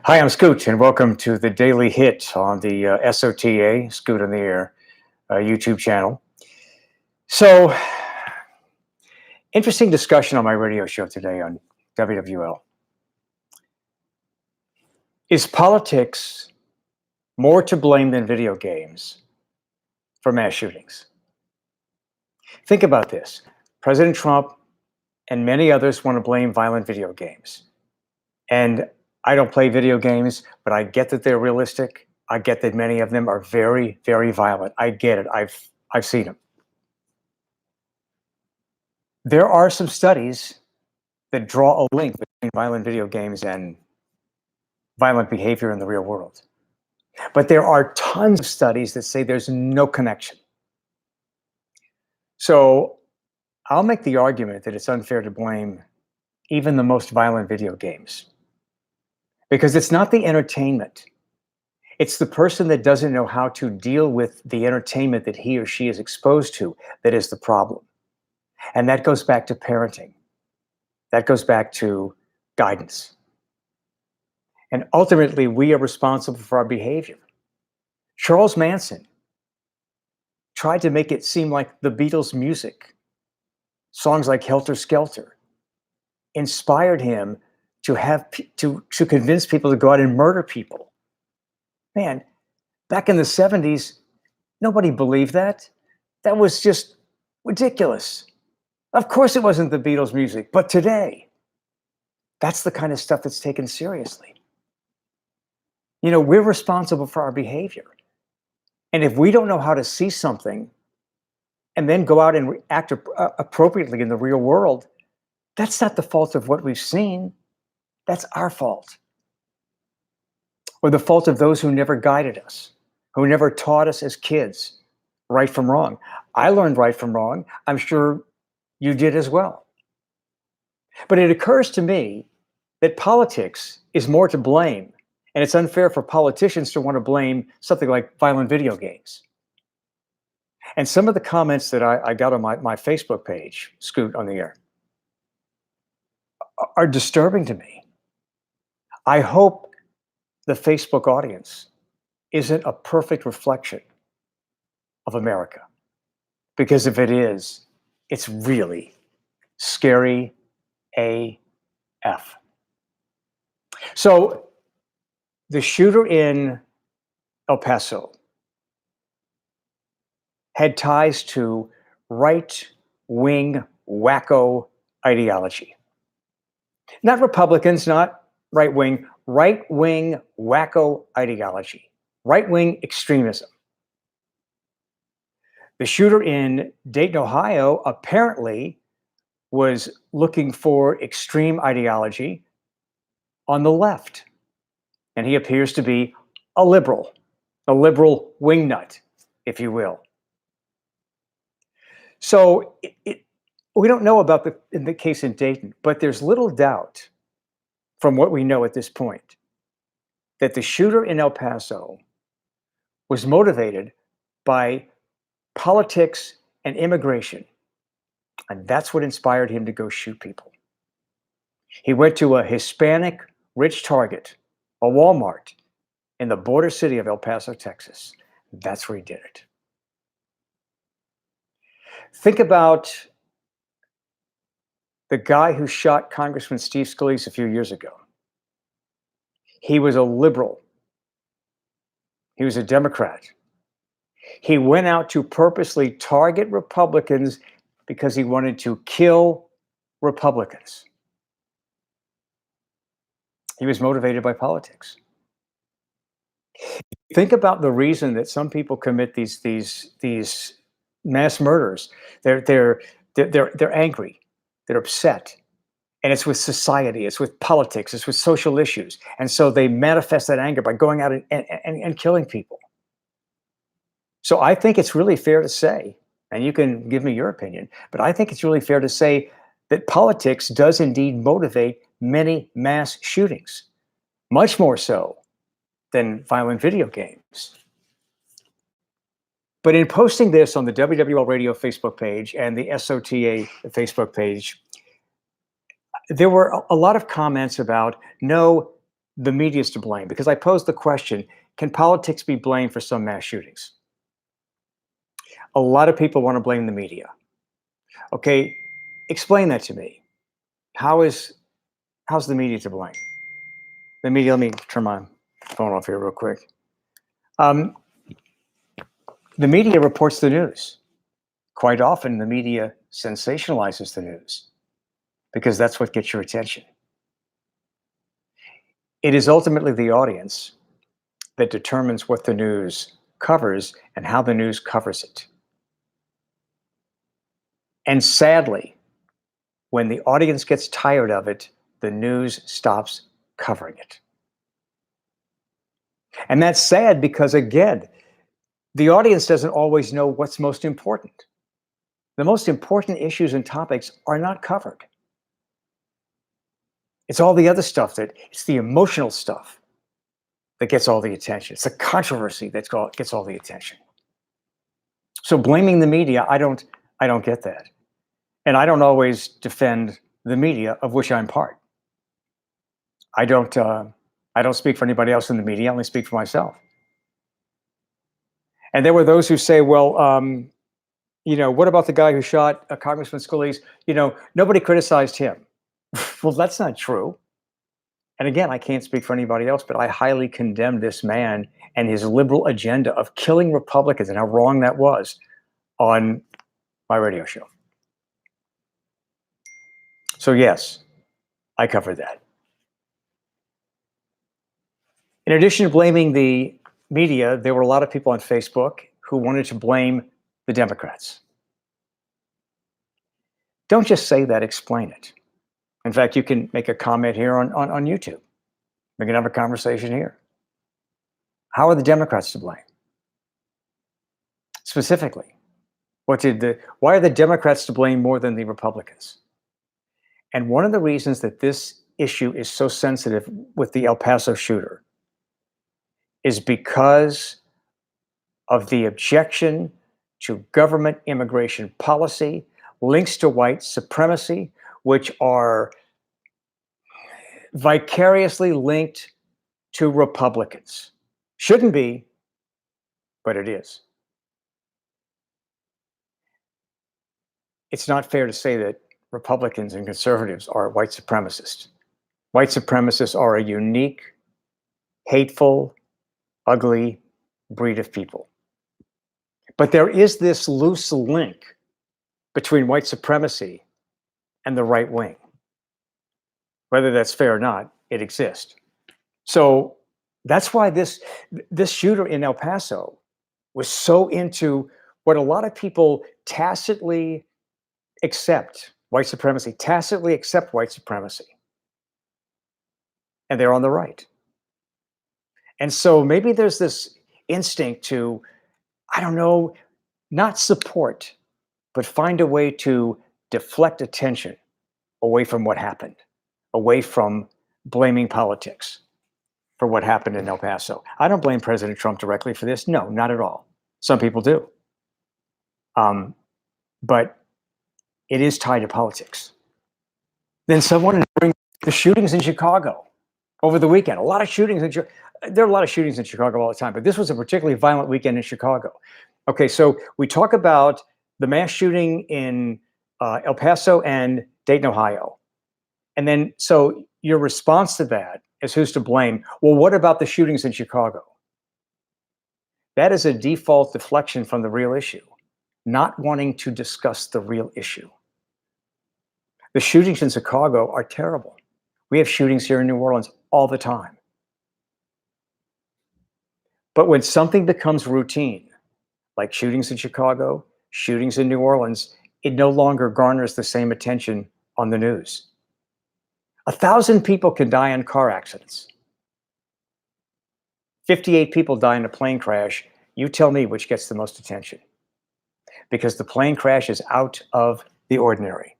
Hi, I'm Scoot, and welcome to the Daily Hit on the SOTA, Scoot on the Air, YouTube channel. So, interesting discussion on my radio show today on WWL. Is politics more to blame than video games for mass shootings? Think about this. President Trump and many others want to blame violent video games. And I don't play video games, but I get that they're realistic. I get that many of them are very, very violent. I get it. I've seen them. There are some studies that draw a link between violent video games and violent behavior in the real world. But there are tons of studies that say there's no connection. So I'll make the argument that it's unfair to blame even the most violent video games, because it's not the entertainment. It's the person that doesn't know how to deal with the entertainment that he or she is exposed to that is the problem. And that goes back to parenting. That goes back to guidance. And ultimately, we are responsible for our behavior. Charles Manson tried to make it seem like the Beatles' music, songs like Helter Skelter, inspired him to to convince people to go out and murder people. Man, back in the 70s, nobody believed that. That was just ridiculous. Of course it wasn't the Beatles' music, but today, that's the kind of stuff that's taken seriously. You know, we're responsible for our behavior. And if we don't know how to see something and then go out and act appropriately in the real world, that's not the fault of what we've seen. That's our fault. Or the fault of those who never guided us, who never taught us as kids right from wrong. I learned right from wrong. I'm sure you did as well. But it occurs to me that politics is more to blame, and it's unfair for politicians to want to blame something like violent video games. And some of the comments that I got on my Facebook page, Scoot on the Air, are disturbing to me. I hope the Facebook audience isn't a perfect reflection of America, because if it is, it's really scary AF. So the shooter in El Paso had ties to right-wing wacko ideology. Not Republicans, not right-wing wacko ideology, right-wing extremism. The shooter in Dayton, Ohio, apparently was looking for extreme ideology on the left. And he appears to be a liberal wingnut, if you will. So we don't know about in the case in Dayton, but there's little doubt from what we know at this point that the shooter in El Paso was motivated by politics and immigration. And that's what inspired him to go shoot people. He went to a Hispanic rich Target, a Walmart, in the border city of El Paso, Texas. That's where he did it. Think about the guy who shot Congressman Steve Scalise a few years ago. He was a liberal. He was a Democrat. He went out to purposely target Republicans because he wanted to kill Republicans. He was motivated by politics. Think about the reason that some people commit these mass murders. They're angry. They're upset. And it's with society, it's with politics, it's with social issues. And so they manifest that anger by going out and killing people. So I think it's really fair to say, and you can give me your opinion, but I think it's really fair to say that politics does indeed motivate many mass shootings, much more so than violent video games. But in posting this on the WWL Radio Facebook page and the SOTA Facebook page, there were a lot of comments about, no, the media is to blame because I posed the question, can politics be blamed for some mass shootings? A lot of people want to blame the media. Okay, explain that to me. How's the media to blame? The media, let me turn my phone off here real quick. Um, the media reports the news. Quite often, the media sensationalizes the news because that's what gets your attention. It is ultimately the audience that determines what the news covers and how the news covers it. And sadly, when the audience gets tired of it, the news stops covering it. And that's sad because, again, the audience doesn't always know what's most important. The most important issues and topics are not covered. It's all the other stuff it's the emotional stuff that gets all the attention. It's the controversy that gets all the attention. So blaming the media, I don't get that. And I don't always defend the media, of which I'm part. I don't speak for anybody else in the media. I only speak for myself. And there were those who say, well, what about the guy who shot Congressman Scalise? Nobody criticized him. Well, that's not true. And again, I can't speak for anybody else, but I highly condemn this man and his liberal agenda of killing Republicans and how wrong that was on my radio show. So yes, I covered that. In addition to blaming the media, there were a lot of people on Facebook who wanted to blame the Democrats. Don't just say that, explain it. In fact, you can make a comment here on YouTube. We can have a conversation here. How are the Democrats to blame? Specifically, why are the Democrats to blame more than the Republicans? And one of the reasons that this issue is so sensitive with the El Paso shooter is because of the objection to government immigration policy, links to white supremacy, which are vicariously linked to Republicans. Shouldn't be, but it is. It's not fair to say that Republicans and conservatives are white supremacists. White supremacists are a unique, hateful, ugly breed of people. But there is this loose link between white supremacy and the right wing. Whether that's fair or not, it exists. So that's why this shooter in El Paso was so into what a lot of people tacitly accept white supremacy, and they're on the right. And so maybe there's this instinct to, I don't know, not support, but find a way to deflect attention away from what happened, away from blaming politics for what happened in El Paso. I don't blame President Trump directly for this. No, not at all. Some people do. But it is tied to politics. Then someone during the shootings in Chicago over the weekend, there are a lot of shootings in Chicago all the time, but this was a particularly violent weekend in Chicago. Okay, so we talk about the mass shooting in El Paso and Dayton, Ohio. And then, so your response to that is who's to blame? Well, what about the shootings in Chicago? That is a default deflection from the real issue, not wanting to discuss the real issue. The shootings in Chicago are terrible. We have shootings here in New Orleans all the time. But when something becomes routine, like shootings in Chicago, shootings in New Orleans, it no longer garners the same attention on the news. 1,000 people can die in car accidents. 58 people die in a plane crash. You tell me which gets the most attention. Because the plane crash is out of the ordinary.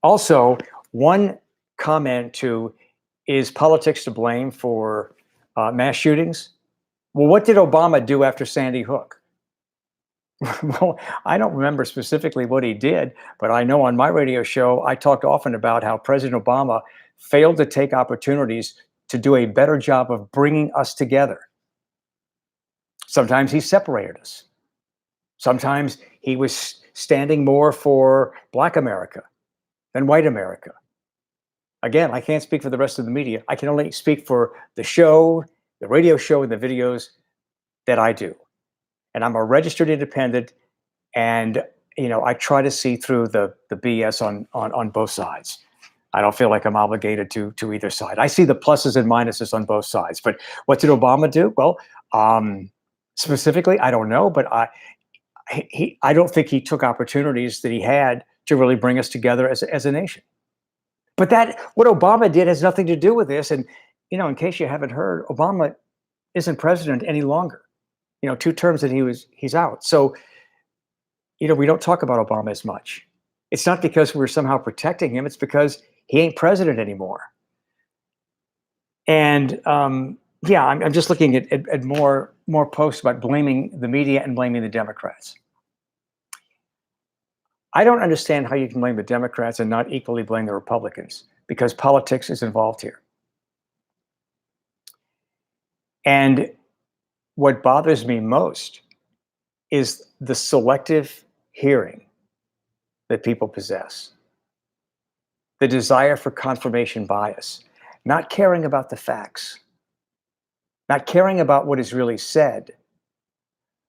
Also, one comment to, is politics to blame for mass shootings? Well, what did Obama do after Sandy Hook? Well, I don't remember specifically what he did, but I know on my radio show, I talked often about how President Obama failed to take opportunities to do a better job of bringing us together. Sometimes he separated us. Sometimes he was standing more for Black America than white America. Again, I can't speak for the rest of the media. I can only speak for the show, the radio show, and the videos that I do. And I'm a registered independent, and I try to see through the BS on both sides. I don't feel like I'm obligated to either side. I see the pluses and minuses on both sides. But what did Obama do? Well, specifically, I don't know, but I don't think he took opportunities that he had to really bring us together as a nation. But what Obama did has nothing to do with this. And, in case you haven't heard, Obama isn't president any longer. 2 terms that he's out. So, we don't talk about Obama as much. It's not because we're somehow protecting him. It's because he ain't president anymore. And I'm just looking at more posts about blaming the media and blaming the Democrats. I don't understand how you can blame the Democrats and not equally blame the Republicans, because politics is involved here. And what bothers me most is the selective hearing that people possess, the desire for confirmation bias, not caring about the facts, not caring about what is really said,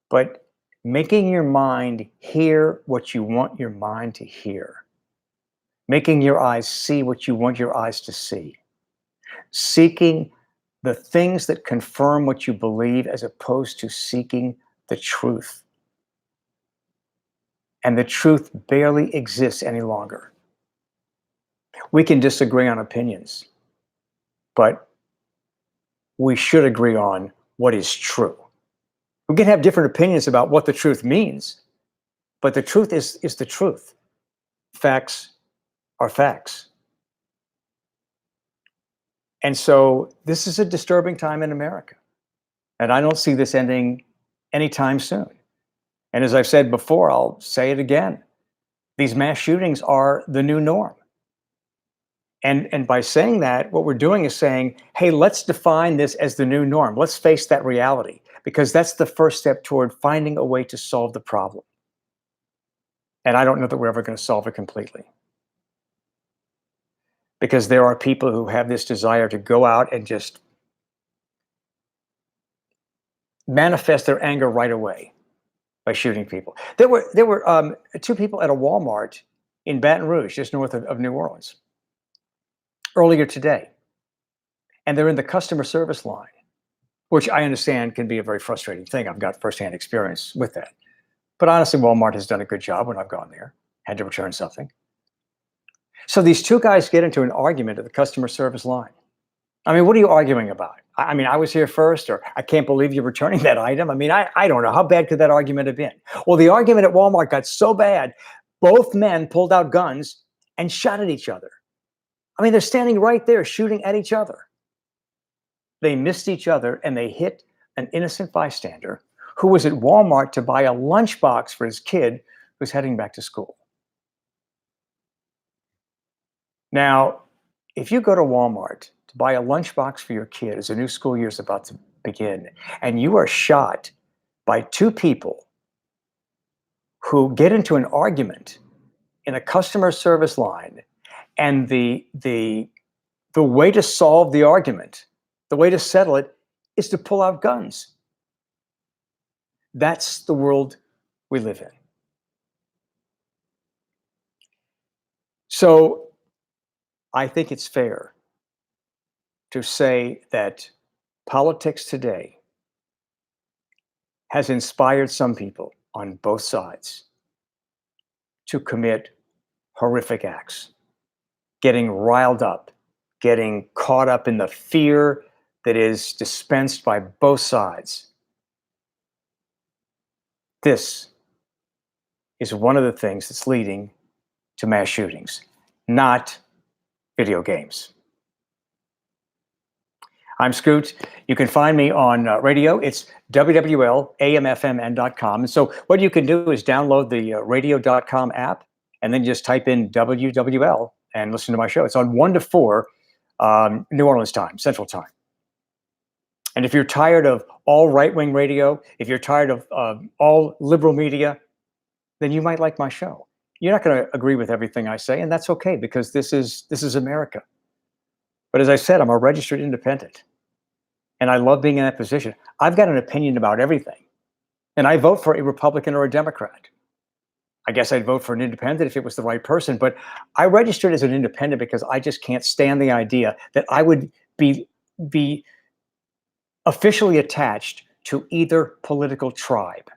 but making your mind hear what you want your mind to hear, making your eyes see what you want your eyes to see, seeking the things that confirm what you believe as opposed to seeking the truth. And the truth barely exists any longer. We can disagree on opinions, but we should agree on what is true. We can have different opinions about what the truth means, but the truth is the truth. Facts are facts. And so this is a disturbing time in America. And I don't see this ending anytime soon. And as I've said before, I'll say it again. These mass shootings are the new norm. And by saying that, what we're doing is saying, hey, let's define this as the new norm. Let's face that reality, because that's the first step toward finding a way to solve the problem. And I don't know that we're ever going to solve it completely, because there are people who have this desire to go out and just manifest their anger right away by shooting people. There were 2 people at a Walmart in Baton Rouge, just north of New Orleans, earlier today. And they're in the customer service line, which I understand can be a very frustrating thing. I've got firsthand experience with that. But honestly, Walmart has done a good job when I've gone there, had to return something. So these 2 guys get into an argument at the customer service line. I mean, what are you arguing about? I mean, I was here first, or I can't believe you're returning that item. I mean, I don't know. How bad could that argument have been? Well, the argument at Walmart got so bad, both men pulled out guns and shot at each other. I mean, they're standing right there shooting at each other. They missed each other and they hit an innocent bystander who was at Walmart to buy a lunchbox for his kid who's heading back to school. Now, if you go to Walmart to buy a lunchbox for your kid as a new school year is about to begin, and you are shot by 2 people who get into an argument in a customer service line, and the way to solve the argument, the way to settle it, is to pull out guns. That's the world we live in. So I think it's fair to say that politics today has inspired some people on both sides to commit horrific acts, getting riled up, getting caught up in the fear that is dispensed by both sides. This is one of the things that's leading to mass shootings, not video games. I'm Scoot. You can find me on radio. It's www.amfmn.com. And so what you can do is download the radio.com app and then just type in WWL and listen to my show. It's on 1 to 4 New Orleans time, Central time. And if you're tired of all right-wing radio, if you're tired of all liberal media, then you might like my show. You're not going to agree with everything I say, and that's okay because this is America. But as I said, I'm a registered independent, and I love being in that position. I've got an opinion about everything, and I vote for a Republican or a Democrat. I guess I'd vote for an independent if it was the right person, but I registered as an independent because I just can't stand the idea that I would be officially attached to either political tribe.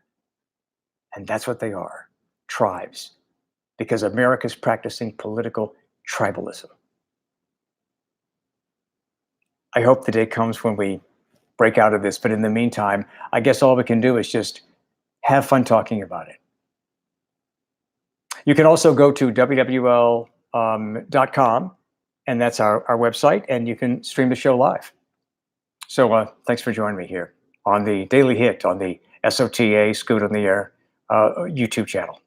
And that's what they are, tribes, because America's practicing political tribalism. I hope the day comes when we break out of this, but in the meantime, I guess all we can do is just have fun talking about it. You can also go to WWL.com, and that's our website, and you can stream the show live. So thanks for joining me here on the Daily Hit on the SOTA Scoot on the Air YouTube channel.